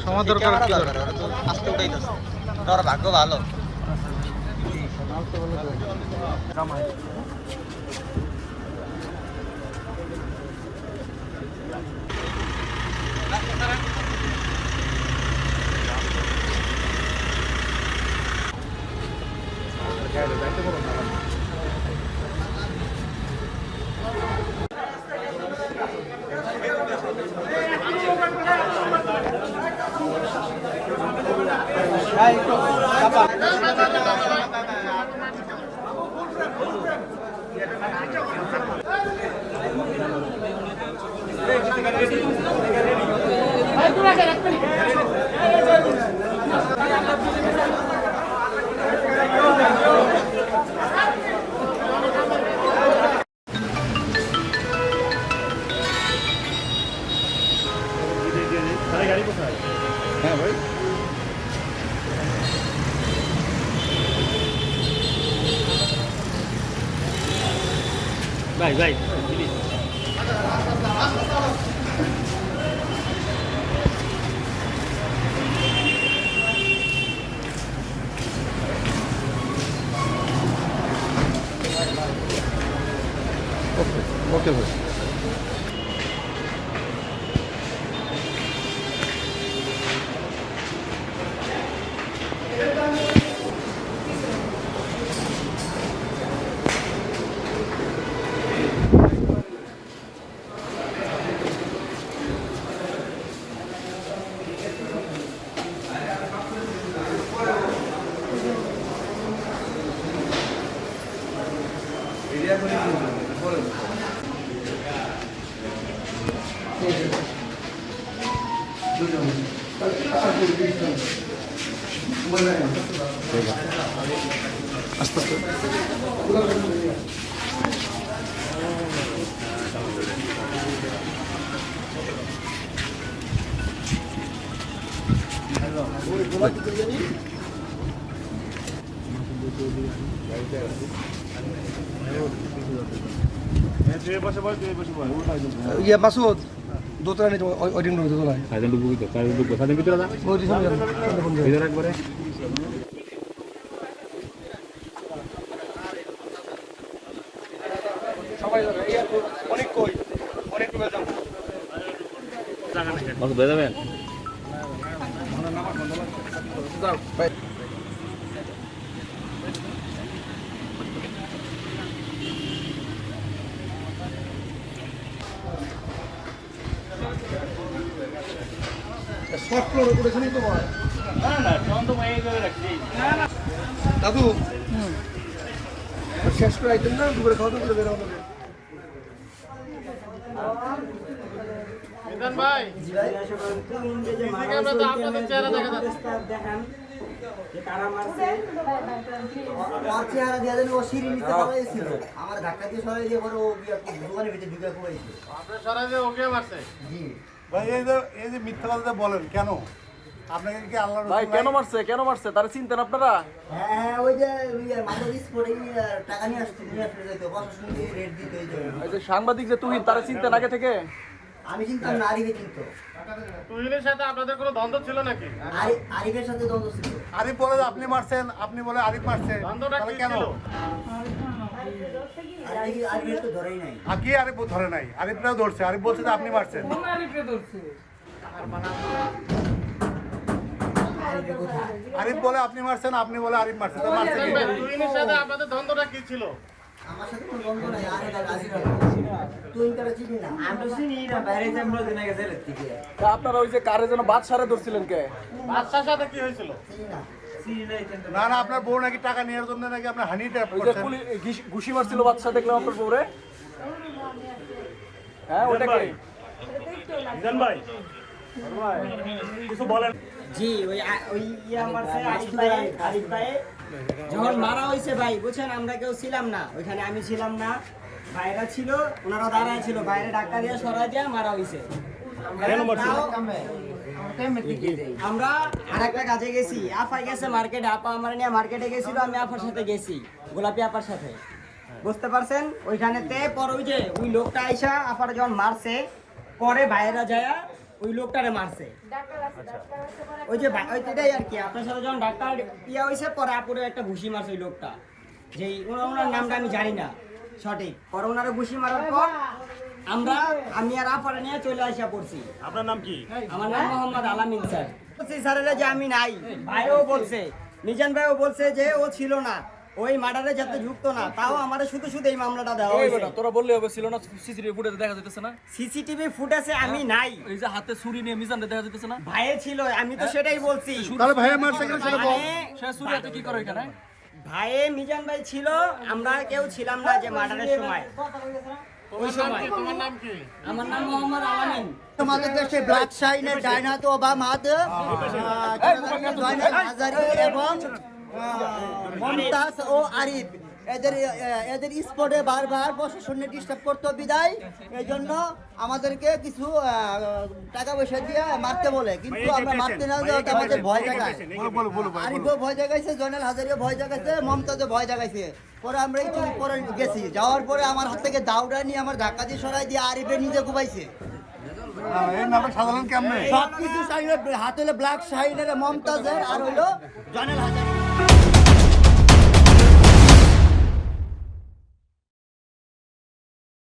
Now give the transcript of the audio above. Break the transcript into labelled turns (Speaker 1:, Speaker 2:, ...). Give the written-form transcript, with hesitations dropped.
Speaker 1: সময় দরকার কি দরকার
Speaker 2: আজকে উঠাইতেছে তোর ভাগ্য ভালো
Speaker 1: হ্যাঁ ভাই
Speaker 3: ভাই ভাই
Speaker 1: ওকে ভাই আস্তে আস্তে ইয়ে মাসুদ দোতলা নেই ওই দিন দোতলায়
Speaker 3: সাইজন ডুবু তো সাইজন ডুবু সাইজন ভিতরে না ভিতরে একবারে
Speaker 1: সবাই অনেক কই অনেক যাবো
Speaker 3: বস বেজে যাবেন
Speaker 1: ভাই শর্ট ফ্লোর করেছেন তো
Speaker 3: না না চন তো এই করে রাখছি
Speaker 1: দাদু শেষ করে আইতেন না দুপুরে খাওয়া দাওয়া করে বের হবো
Speaker 3: মিজান ভাই
Speaker 4: জি ভাই
Speaker 3: আমরা তো আপনাদের চেহারা দেখা যাচ্ছে
Speaker 4: দেখেন যে কারা মারছে ওর চেহারা দিয়ে দেন ও সিঁড়ি নিচে পালাইছিল আমার ধাক্কা দিয়ে সরাই দিয়ে পরে ও দোকানের ভিতরে ঢুকে পড়েছে
Speaker 3: আপনার সরাই যে ওকে মারছে
Speaker 4: জি
Speaker 5: ভাই এই যে মিথ্যা কথা বলেন কেন আপনাকে কি আল্লাহর
Speaker 6: ভাই কেন মারছে তারা চিনতেন আপনারা?
Speaker 4: হ্যাঁ ওই যে মাদক স্পোর্টে টাকা নিয়ে আসতে যাইতো প্রশাসনকে রেট দিতে এই জন্য
Speaker 6: এই যে সাংবাদিক যে তুহিন তারা চিনতেন আগে থেকে?
Speaker 4: আমি চিন্তাম না আরিফে চিনতো
Speaker 3: তুহিনের সাথে আপনাদের কোনো দ্বন্দ্ব ছিল নাকি?
Speaker 4: আরিফের সাথে দ্বন্দ্ব ছিল
Speaker 5: আরিফ বলে যে আপনি মারছেন আপনি বলে আরিফ মারছে
Speaker 3: দ্বন্দ্বটা
Speaker 5: তাহলে
Speaker 3: কি
Speaker 5: কেন
Speaker 3: ছিল?
Speaker 4: আরিফের তো ধরেই নাই
Speaker 5: আর কি আরিফ ধরে নাই আরিফরাও ধরছে আরিফ বলছে যে আপনি মারছেন আরিফ বলে আপনি মারছেন আপনি বলে আরিফ মারছেন তো মারছে কে?
Speaker 3: তুহিনের সাথে আপনাদের দ্বন্দ্বটা কি ছিল?
Speaker 4: আমার সাথে কোনো দ্বন্দ্ব নাই তুই তারা চিনি না আমি তো চিনি না বাইরে আমরা দিনে গেছে থেকে
Speaker 6: তা আপনারা ওই যে কারে যেন বাদশারে ধরছিলেন কে?
Speaker 3: বাদশার সাথে কি হয়েছিল?
Speaker 4: চিনি না
Speaker 5: না না আপনার বউ নাকি টাকা নেওয়ার জন্য নাকি আপনার হানি ট্র্যাপ
Speaker 6: ওই যে
Speaker 5: করছেন
Speaker 6: ঘুষি মারছিল বাদশা দেখলাম আপনার বউরে। হ্যাঁ ওটা কে?
Speaker 3: মিজান ভাই কিছু বলেন।
Speaker 4: জি ওই ইয়া মারছে আরিফ ভাই যখন মারা হইছে ভাই বুঝছেন আমরা কেউ ছিলাম না ওইখানে আমি ছিলাম না বাইরে ছিল ওনারা দাঁড়ায় ছিল বাইরে ধাক্কা দিয়ে সরাই দিয়ে মারা হইছে আমরা আরেকটা কাজে গেছি আপা গেছে মার্কেটে আপা আমার নিয়ে মার্কেটে গেছিল আমি আপার সাথে গেছি গোলাপি আপার সাথে বুঝতে পারছেন ওইখানেতে পর ওই যে ওই লোকটা আইসা আপার যখন মারছে পরে ভাইয়েরা যায় ওই লোকটারে মারছে। ওই যে ওই এটাই আর কি, আপনার সাথে যখন ডাক্তার ইয়া হয়েছে পরে আপুরে একটা ঘুষি মারছে ওই লোকটা, যেই ওনার নামটা আমি জানি না সঠিক। পরে ওনারা ঘুষি মারার পর আমি আর আপারে নিয়ে চলে আসা পড়ছি।
Speaker 1: আপনার নাম কি?
Speaker 4: আমার নাম মোহাম্মদ আলামিন স্যার। বলছি স্যারেরা যে আমি নাই, ভাইও বলছে, মিজান ভাইও বলছে যে ও ছিল না, ওই মার্ডারে যাতে যুক্ত না, তাও আমাদের শুধু শুধু এই মামলাটা দেওয়া
Speaker 6: ওই
Speaker 4: হয়েছে।
Speaker 6: বেটা তোরা বললে হবে, ছিল না সিসিটিভি ফুটেজে দেখা যাইতেছে না?
Speaker 4: সিসিটিভি ফুটেজে আমি নাই,
Speaker 6: এই যে হাতে ছুরি নিয়ে মিজানরে দেখা যাইতেছে না?
Speaker 4: ভাইয়ে ছিল, আমি তো সেটাই বলছি।
Speaker 5: তাহলে ভাইয়া মারছে কেন সেটা বল।
Speaker 4: মানে
Speaker 6: সে ছুরি হাতে কি করে এখানে?
Speaker 4: ভাইয়ে মিজান ভাই ছিল, আমরা কেউ ছিলাম না যে মার্ডারের সময়। ওই সময় আমার নাম মোহাম্মদ আলামিন।
Speaker 7: আমাদের দেশে ব্লাড শাইনের ডাইনাত ওবামাদ জয়নাল হাজারি এবং মমতাজ ও আরিফ এদের স্পটে বারবার প্রশাসনে ডিস্টার্ব করতো বিদায়, এই জন্য আমাদেরকে কিছু টাকা পয়সা দিয়ে মারতে বলে, কিন্তু আমরা মারতে না যাওয়া আমাদের ভয় জায়গায়। আরিফও ভয় জাগাইছে, জয়নাল হাজারিও ভয় জাগাইছে, মমতাজও ভয় জাগাইছে। পরে আমরা এই চুরি পরে গেছি, যাওয়ার পরে আমার হাত থেকে দাউডা নিয়ে আমার ধাক্কা দিয়ে সরাই দিয়ে আরিফে নিজে ঘুমাইছে।
Speaker 5: এই নামটা সাধারণ কেমনে?
Speaker 7: সবকিছু হাত হলো ব্ল্যাক শাহিনের, মমতাজের আর হইলো জয়নাল হাজারি।